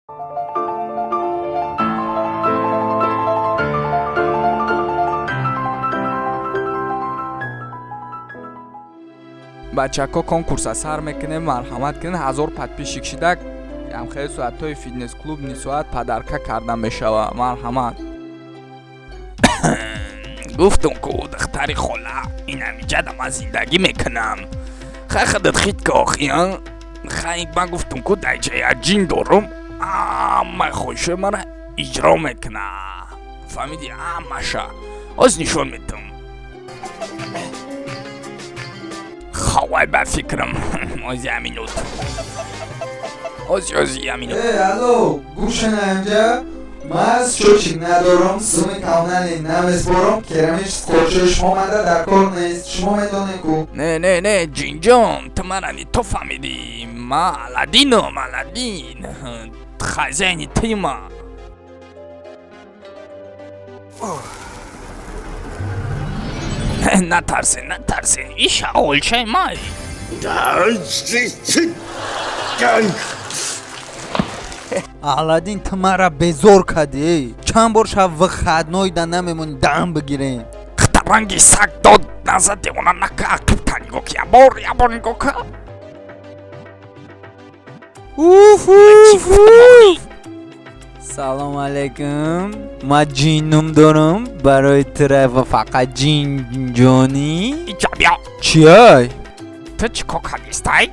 бачаҳко конкурса сар мекунем, марҳамат кунед, 1000 подписчик шидак ямхел соатҳои фитнес клуб нисоат падарка карда мешава. Марҳамат. гуфтум ку духтари хола инамиҷада ман зиндагӣ мекунам. хай худат хит кохи хай ман гуфтум ку дайҷая ҷин дорум, ҳамаи хоҳишои мара иҷро мекуна. фаҳмиди? ҳамаша ҳоз нишон медиҳам. хавай ба фикрам ози аминут ози аминут. алло, гушанаҷа маз счётчик надорам, сумми коммунальный намесборам, керамич скотчи шумо мада дар кор нест, шумо медонед ку. Не ҷинҷон, ту марани то фаҳмидӣ, ман аладдином, аладдин хазяини тима. натарсен, иша олчаи май. аладдин ту мара безор кардӣ. чанд бор шаб вахадноида намемонӣ дам бигирем. хтаранги саг дод назад девона нака ақибта нигоҳ ки ябор нигоҳ ка. салом алайкум. ман ҷиннум дорам барои тура ва фақат ҷинҷонӣ. иҷабиё чиай? ту чӣ кор кардистай?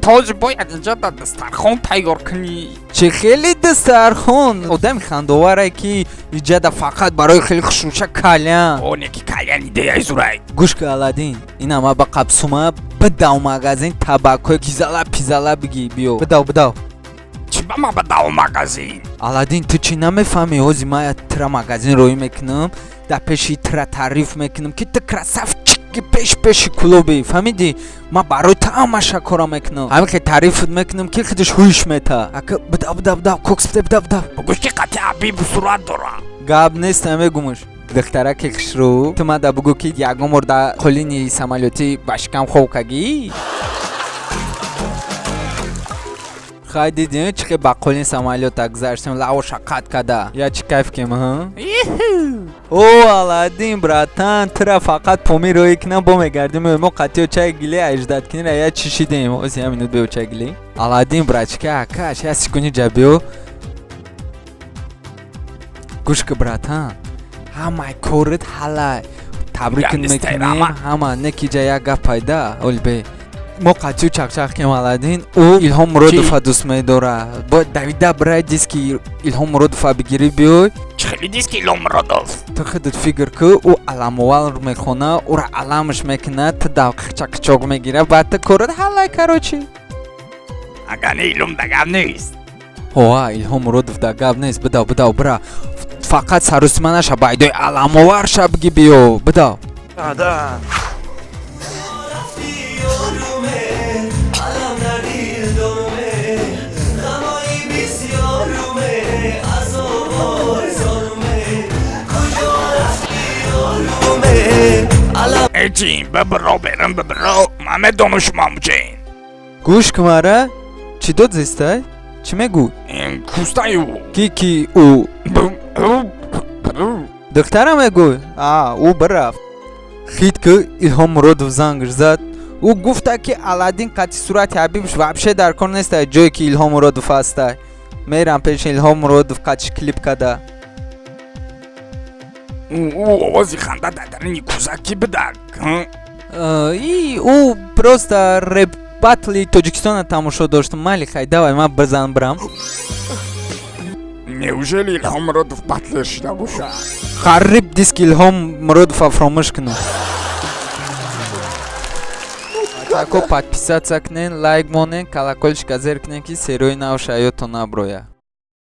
тоз бояд инҷа дар дастархон тайёр кунӣ. чӣ хеле дастархон? одами хандоваре ки иҷада фақат барои хеле хушрӯша калям. оне ки калям идеяи зурай. гӯш ки аладдин, ина ма ба қабсума бидав магазин табакҳои кизала пизала бигӣ биё. бидав. чӣ ба ман бадав магазин? аладдин ту чӣ намефаҳмӣ? ҳози ман тра магазин роҳӣ мекунам, дар пеши тра таъриф мекунам ки ту красавчики пеши кулоби. фаҳмидӣ? ман барои ту ҳамаша кора мекунам. ҳамин ки таъриф мекунам ки худаш ҳуиш мета. ака бидав кокс бидав. бугӯш ки қати абиб сурат дора. гап нест мегумуш. духтараки хушрӯ, ту мада бугӯ ки ягон бор дар қолини самолётӣ ба шикам хоб кагӣ? хай дидем чӣ ки ба қолин самолёта гузаштем, лавоша қат када. я чӣ кайф кем ҳа? о аладдин братан, тура фақат поми роҳӣ кунам бо мегардим. мо қатиё чай гиле аждад кинира я чӣ шидем? ози ҳаминут бео чай гиле. аладдин братчика акаш я сикуни ҷабиё. гӯш ки братан, ҳамаи корит ҳалай табрик мекунем, ҳама некиҷа як гап пайда. олбе мо қатиё чақчақ кем аладдин. ӯ Илҳом Муродова дӯст медора. бояд давида бирай диски Илҳом Муродова бигирӣ биёй. чӣ хели диски Илҳом Муродов? ту худат фикр ку ӯ аламовал мехона, ӯра аламаш мекунад, ту давқича қичоқ мегира, баъд ту корат ҳалай карочи. агар не илҳом да гап нест. ҳоа Илҳом Муродов да гап нест. бидав бира. фақат сарусима наша байдои аламовар ша бигӣ биё. бидав. ҷин бибиро берам бибиро, ман медонам шумо муҷен. гӯш ки мара чӣ дод зистай? чӣ мегӯй? кустаю ки ӯ духтара мегӯй? ӯ бирафт. хит ки Илҳом Муродов зангш зад. ӯ гуфта ки аладдин қатъи сурати ҳабибш вообще дар кор нестай, ҷое ки Илҳом Муродов ҳастай. мерам пеши Илҳом Муродов қатъиш клип када. ӯ овози ханда дадарини кӯзаки бидак. ӯ просто реп батли Тоҷикистона тамошо доштам. майли хай давай ман бизан бирам. неужели Илҳом Муродов батлер шуда бошад? қариб диски Илҳом Муродова фаромӯш кунам. тако подписатсия кунен, лайк монен, колокольчика зер кунен ки сериои нав шаётон наброяд.